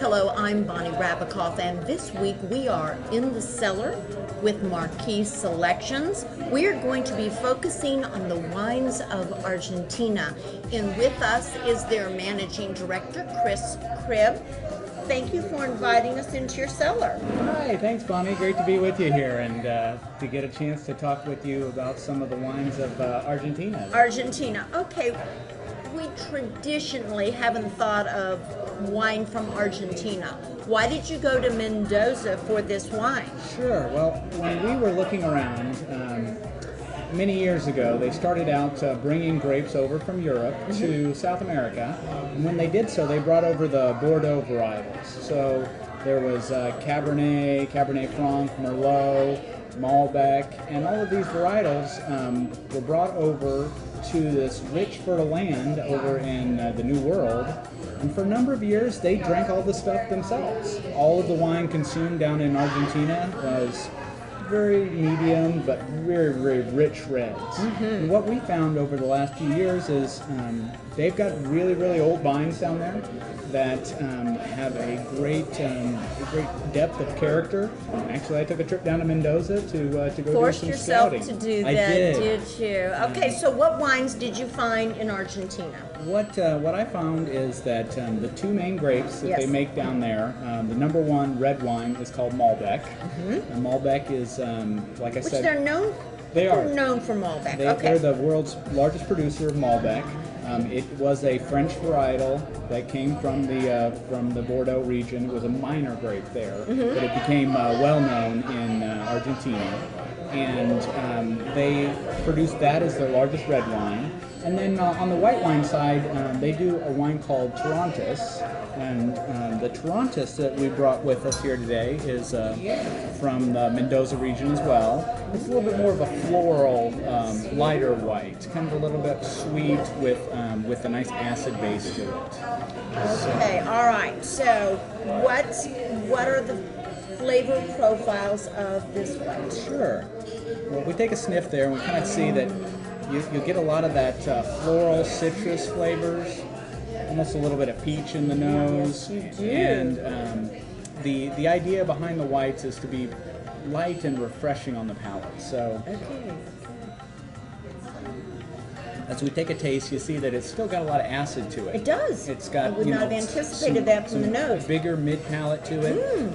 Hello, I'm Bonnie Rabikoff, and this week we are in the cellar with Marquee selections. We are going to be focusing on the wines of Argentina, and with us is their managing director, Chris Cribb. Thank you for inviting us into your cellar. Hi, thanks Bonnie. Great to be with you here and to get a chance to talk with you about some of the wines of Argentina. Argentina, okay. We traditionally haven't thought of wine from Argentina. Why did you go to Mendoza for this wine? Sure. Well, when we were looking around many years ago, they started out bringing grapes over from Europe to South America. And when they did so, they brought over the Bordeaux varietals. So there was Cabernet, Cabernet Franc, Merlot, Malbec, and all of these varietals were brought over to this rich, fertile land over in the New World. And for a number of years, they drank all the stuff themselves. All of the wine consumed down in Argentina was very medium, but very, very rich reds. And what we found over the last few years is they've got really, really old vines down there that have a great depth of character. Actually, I took a trip down to Mendoza to go do some scouting. Forced yourself to do that, I did you? Okay, so what wines did you find in Argentina? What I found is that the two main grapes that they make down there, the number one red wine is called Malbec. And Malbec is, like I said... Which they're known? They're known for Malbec. They're the world's largest producer of Malbec. It was a French varietal that came from the Bordeaux region. It was a minor grape there, but it became well known in Argentina. And they produced that as their largest red wine. And then on the white wine side, they do a wine called Torrontes. And the Torrontes that we brought with us here today is from the Mendoza region as well. It's a little bit more of a floral, lighter white, kind of a little bit sweet with a nice acid base to it. Okay, all right. So what are the flavor profiles of this white? Sure. Well, we take a sniff there and we kind of see that you get a lot of that floral citrus flavors, almost a little bit of peach in the nose. Yes, you do. And the idea behind the whites is to be light and refreshing on the palate. So as we take a taste, you see that it's still got a lot of acid to it. It does. It's got, I would not have anticipated that from the nose. Bigger mid-palate to it.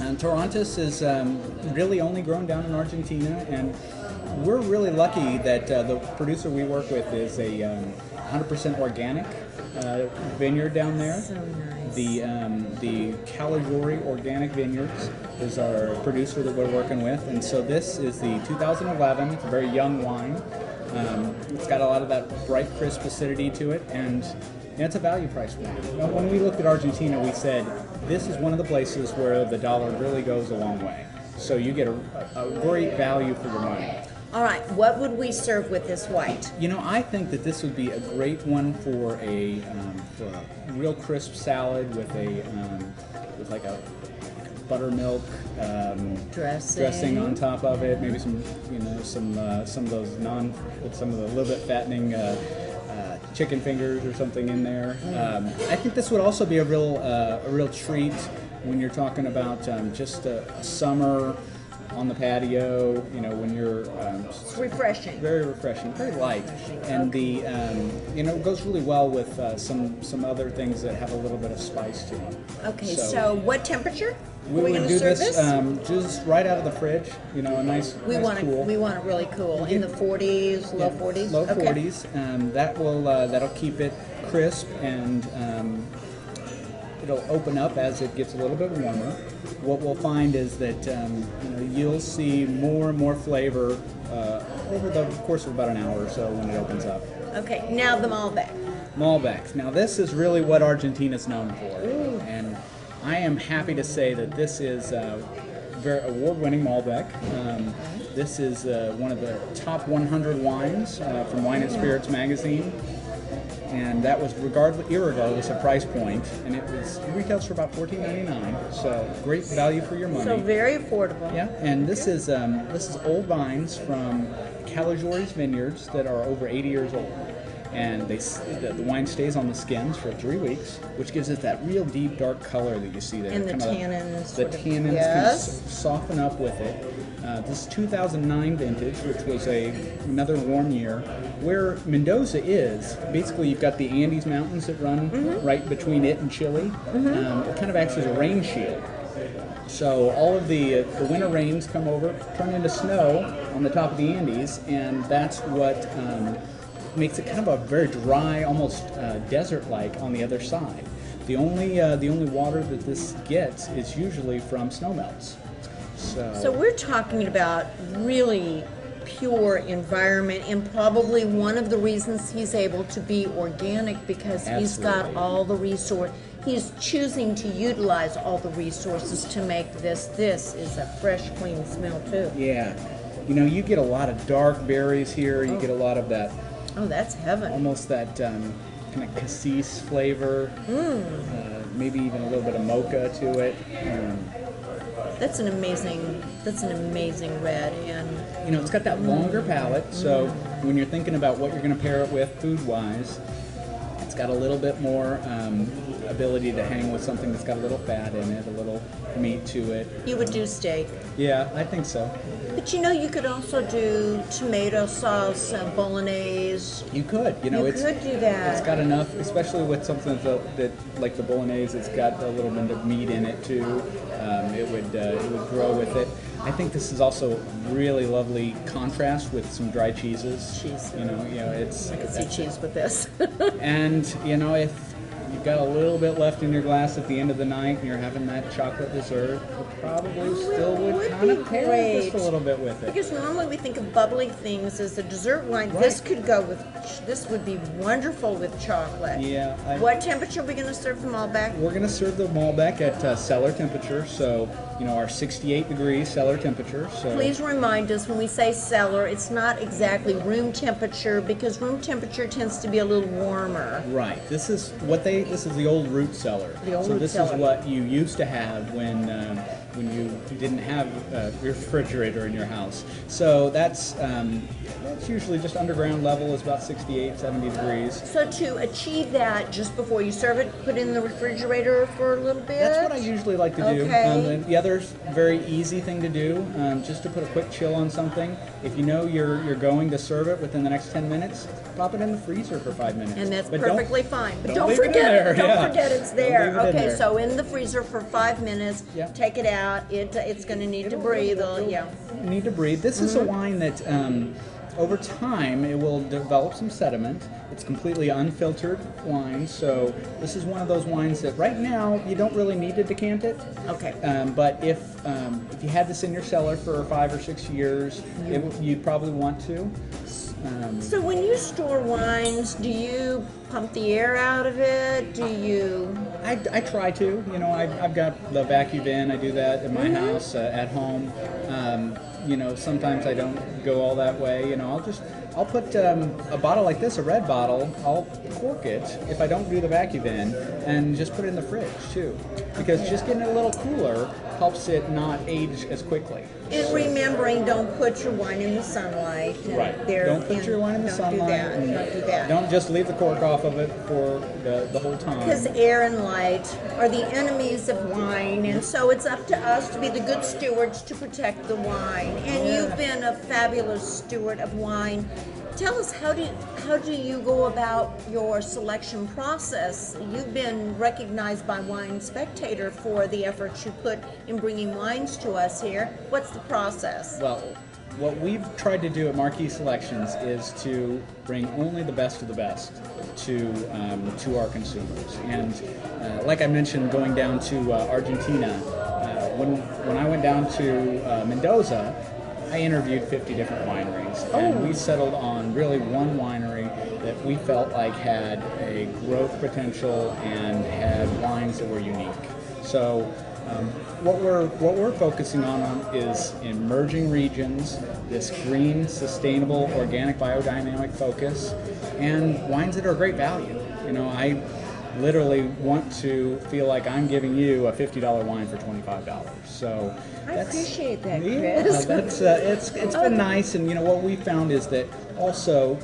And Torrontes is really only grown down in Argentina, and we're really lucky that the producer we work with is a 100% organic vineyard down there. So nice. The Caligiore Organic Vineyards is our producer that we're working with, and so this is the 2011. It's a very young wine. It's got a lot of that bright, crisp acidity to it, and it's a value price wine. When we looked at Argentina, we said this is one of the places where the dollar really goes a long way. So you get a great value for your money. All right, what would we serve with this white? You know, I think that this would be a great one for a real crisp salad with with like a buttermilk dressing on top of it. Maybe some of those some of the little bit fattening chicken fingers or something in there. I think this would also be a real treat when you're talking about just a summer on the patio, when you're It's refreshing. very refreshing, very light, and it goes really well with some other things that have a little bit of spice to them. Okay, so what temperature We are we would going do to serve this just right out of the fridge. A nice, cool. We want it really cool, in the 40s, low 40s. Low Okay. 40s. That'll keep it crisp and. It'll open up as it gets a little bit warmer. What we'll find is that you'll see more and more flavor over the course of about an hour or so when it opens up. Okay, now the Malbec. Malbecs. Now this is really what Argentina's known for, and I am happy to say that this is a very award-winning Malbec. This is one of the top 100 wines from Wine and Spirits magazine. And that was irregardless of price point, and it retails for about $14.99. So great value for your money. So very affordable. Yeah, and this is old vines from Caligiore's vineyards that are over 80 years old. and the wine stays on the skins for 3 weeks, which gives it that real deep dark color that you see there. And the tannins. The tannins yes. kind of soften up with it. This is 2009 vintage, which was another warm year. Where Mendoza is, basically you've got the Andes Mountains that run right between it and Chile. It kind of acts as a rain shield. So all of the winter rains come over, turn into snow on the top of the Andes, and that's what makes it kind of a very dry, almost desert-like on the other side. The only water that this gets is usually from snowmelts. So we're talking about really pure environment, and probably one of the reasons he's able to be organic, because he's got all the resource. He's choosing to utilize all the resources to make this. This is a fresh, clean smell too. Yeah, you get a lot of dark berries here. You get a lot of that. Oh, that's heaven. Almost that kind of cassis flavor. Maybe even a little bit of mocha to it. That's an amazing red, and it's got that longer palate. So when you're thinking about what you're going to pair it with food-wise, it's got a little bit more ability to hang with something that's got a little fat in it, a little meat to it. You would do steak. Yeah, I think so. But you could also do tomato sauce, bolognese. You could. You could do that. It's got enough, especially with something that like the bolognese. It's got a little bit of meat in it too. It would grow with it. I think this is also a really lovely contrast with some dry cheeses. Cheese. It's. I could see cheese with this. And if you've got a little bit left in your glass at the end of the night and you're having that chocolate dessert, it probably still would kind of pair just a little bit with it. Because normally we think of bubbly things as a dessert wine. Right. This would be wonderful with chocolate. Yeah. What temperature are we going to serve the Malbec? We're going to serve the Malbec at cellar temperature, so our 68 degrees cellar temperature. So please remind us when we say cellar, it's not exactly room temperature, because room temperature tends to be a little warmer. Right. This is the old root cellar. This is what you used to have when you didn't have a refrigerator in your house. So that's usually just underground level is about 68, 70 degrees. So to achieve that, just before you serve it, put it in the refrigerator for a little bit? That's what I usually like to do. Okay. The other very easy thing to do, just to put a quick chill on something, if you know you're going to serve it within the next 10 minutes, pop it in the freezer for 5 minutes. And that's perfectly fine. But don't forget it. Don't forget it's there. Okay, so in the freezer for 5 minutes, take it out. It's going to need to breathe. Need to breathe. This is a wine that over time it will develop some sediment. It's completely unfiltered wine, so this is one of those wines that right now you don't really need to decant it. Okay. But if you had this in your cellar for 5 or 6 years, you'd probably want to. So when you store wines, do you pump the air out of it? Do you? I try to. I've got the vacuum bin. I do that in my house, at home. Sometimes I don't go all that way. I'll put a bottle like this, a red bottle, I'll cork it if I don't do the vacuum bin, and just put it in the fridge too. Because just getting it a little cooler helps it not age as quickly. And remembering, don't put your wine in the sunlight. Right. Don't put your wine in the sunlight. Don't do that. Don't just leave the cork off of it for the whole time. Because air and light are the enemies of wine, and so it's up to us to be the good stewards to protect the wine. And you've been a fabulous steward of wine. Tell us, how do you go about your selection process? You've been recognized by Wine Spectator for the efforts you put in bringing wines to us here. What's the process? Well, what we've tried to do at Marquee Selections is to bring only the best of the best to our consumers. And like I mentioned, going down to Argentina, when I went down to Mendoza, I interviewed 50 different wineries, and we settled on really one winery that we felt like had a growth potential and had wines that were unique. So what we're focusing on is emerging regions, this green, sustainable, organic, biodynamic focus, and wines that are great value. I literally want to feel like I'm giving you a $50 wine for $25. So I appreciate that, Chris. Yeah, it's been nice, and what we found is that also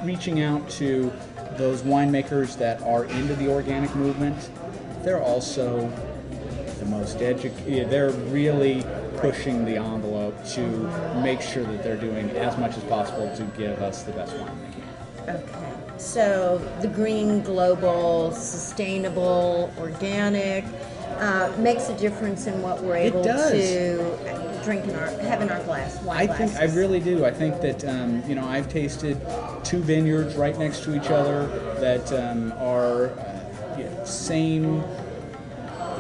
reaching out to those winemakers that are into the organic movement, they're also the most educated. They're really pushing the envelope to make sure that they're doing as much as possible to give us the best wine they can. Okay. So the green, global, sustainable, organic makes a difference in what we're able to drink have in our wine glasses. I really do. I think that I've tasted two vineyards right next to each other that are the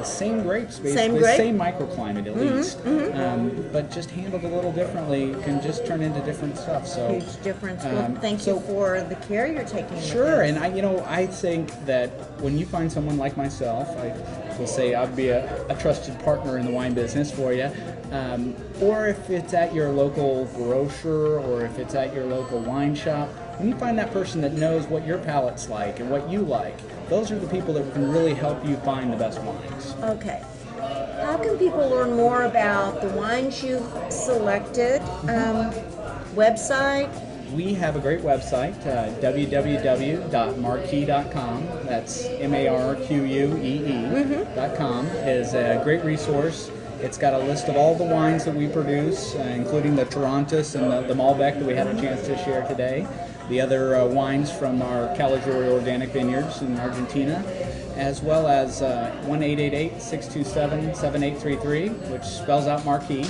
same grapes, basically, same microclimate at least, but just handled a little differently can just turn into different stuff. So huge difference. Well, thank you for the care you're taking. Sure, and I think that when you find someone like myself, I will say I'd be a trusted partner in the wine business for you. Or if it's at your local grocer, or if it's at your local wine shop, when you find that person that knows what your palate's like and what you like, those are the people that can really help you find the best wines. Okay. How can people learn more about the wines you've selected? Website? We have a great website, www.marquee.com. That's MARQUEE.com. is a great resource. It's got a list of all the wines that we produce, including the Torrontes and the Malbec that we had a chance to share today. The other wines from our Caligiore Organic Vineyards in Argentina, as well as 1-888-627-7833, which spells out Marquee.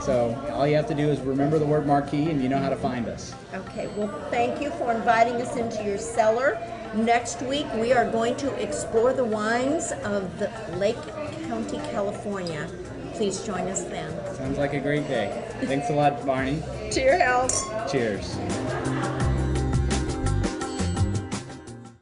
So all you have to do is remember the word Marquee and you know how to find us. Okay, well, thank you for inviting us into your cellar. Next week we are going to explore the wines of Lake County, California. Please join us then. Sounds like a great day. Thanks a lot, Barney. To your health. Cheers.